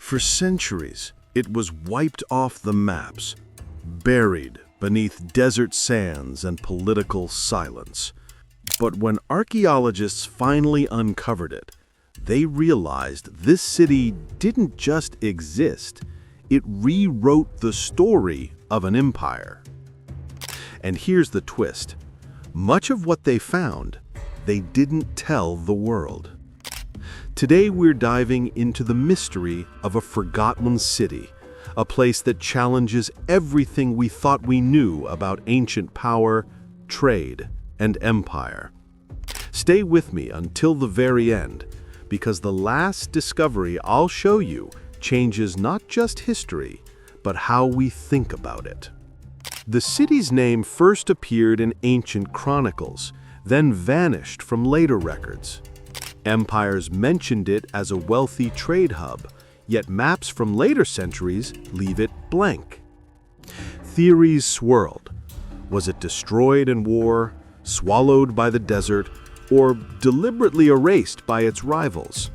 For centuries, it was wiped off the maps, buried beneath desert sands and political silence. But when archaeologists finally uncovered it, they realized this city didn't just exist, it rewrote the story of an empire. And here's the twist. Much of what they found, they didn't tell the world. Today we're diving into the mystery of a forgotten city, a place that challenges everything we thought we knew about ancient power, trade, and empire. Stay with me until the very end, because the last discovery I'll show you changes not just history, but how we think about it. The city's name first appeared in ancient chronicles, then vanished from later records. Empires mentioned it as a wealthy trade hub, yet maps from later centuries leave it blank. Theories swirled. Was it destroyed in war, swallowed by the desert, or deliberately erased by its rivals?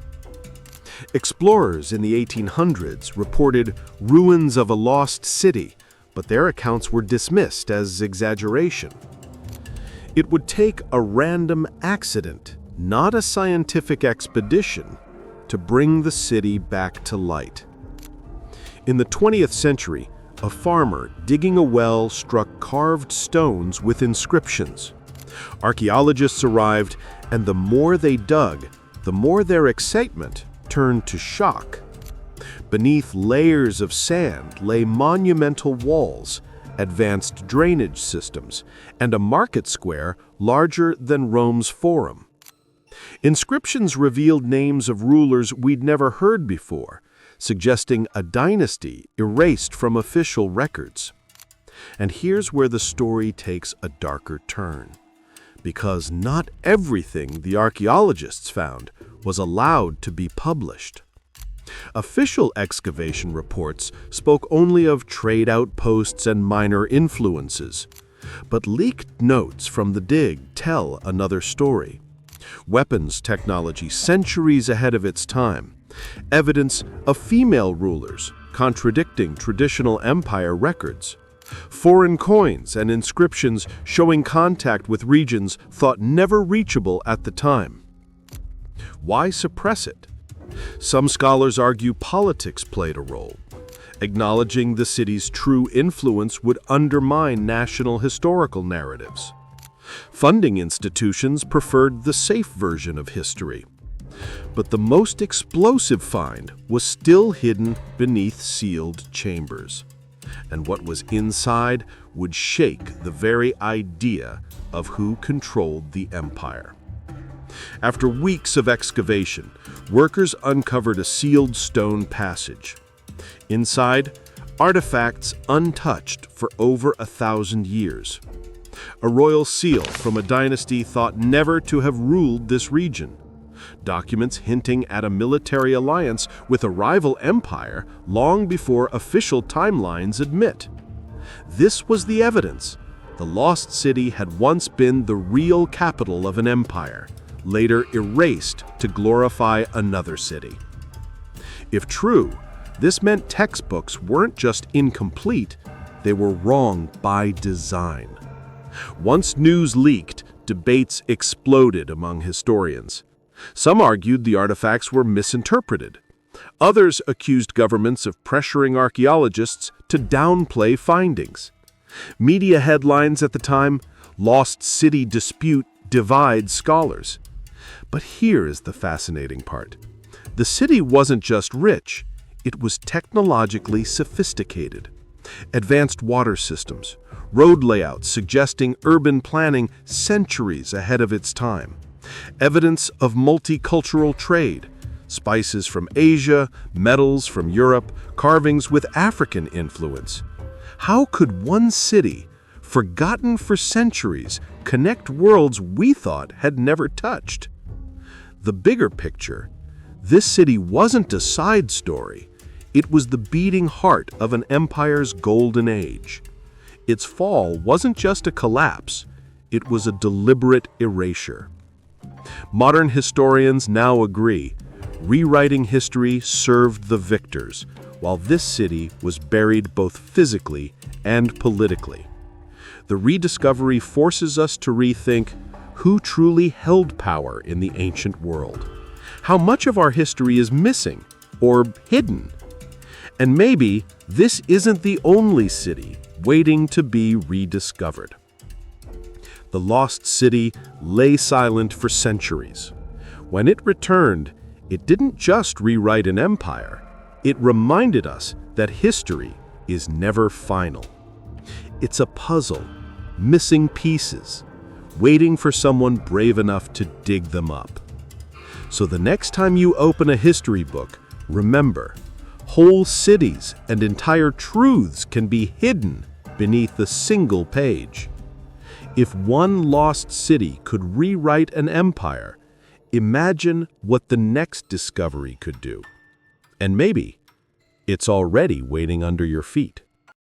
Explorers in the 1800s reported ruins of a lost city, but their accounts were dismissed as exaggeration. It would take a random accident, not a scientific expedition, to bring the city back to light. In the 20th century, a farmer digging a well struck carved stones with inscriptions. Archaeologists arrived, and the more they dug, the more their excitement turned to shock. Beneath layers of sand lay monumental walls, advanced drainage systems, and a market square larger than Rome's Forum. Inscriptions revealed names of rulers we'd never heard before, suggesting a dynasty erased from official records. And here's where the story takes a darker turn, because not everything the archaeologists found was allowed to be published. Official excavation reports spoke only of trade outposts and minor influences, but leaked notes from the dig tell another story. Weapons technology centuries ahead of its time, evidence of female rulers contradicting traditional empire records, foreign coins and inscriptions showing contact with regions thought never reachable at the time. Why suppress it? Some scholars argue politics played a role. Acknowledging the city's true influence would undermine national historical narratives. Funding institutions preferred the safe version of history. But the most explosive find was still hidden beneath sealed chambers. And what was inside would shake the very idea of who controlled the empire. After weeks of excavation, workers uncovered a sealed stone passage. Inside, artifacts untouched for over 1,000 years. A royal seal from a dynasty thought never to have ruled this region. Documents hinting at a military alliance with a rival empire long before official timelines admit. This was the evidence. The lost city had once been the real capital of an empire, later erased to glorify another city. If true, this meant textbooks weren't just incomplete, they were wrong by design. Once news leaked, debates exploded among historians. Some argued the artifacts were misinterpreted. Others accused governments of pressuring archaeologists to downplay findings. Media headlines at the time, "Lost City Dispute Divides Scholars." But here is the fascinating part. The city wasn't just rich, it was technologically sophisticated. Advanced water systems, road layouts suggesting urban planning centuries ahead of its time. Evidence of multicultural trade, spices from Asia, metals from Europe, carvings with African influence. How could one city, forgotten for centuries, connect worlds we thought had never touched? The bigger picture, this city wasn't a side story. It was the beating heart of an empire's golden age. Its fall wasn't just a collapse, it was a deliberate erasure. Modern historians now agree, Rewriting history served the victors, while this city was buried both physically and politically. The rediscovery forces us to rethink who truly held power in the ancient world. How much of our history is missing or hidden? And maybe this isn't the only city waiting to be rediscovered. The lost city lay silent for centuries. When it returned, it didn't just rewrite an empire. It reminded us that history is never final. It's a puzzle, missing pieces, waiting for someone brave enough to dig them up. So the next time you open a history book, remember, whole cities and entire truths can be hidden beneath a single page. If one lost city could rewrite an empire, imagine what the next discovery could do. And maybe it's already waiting under your feet.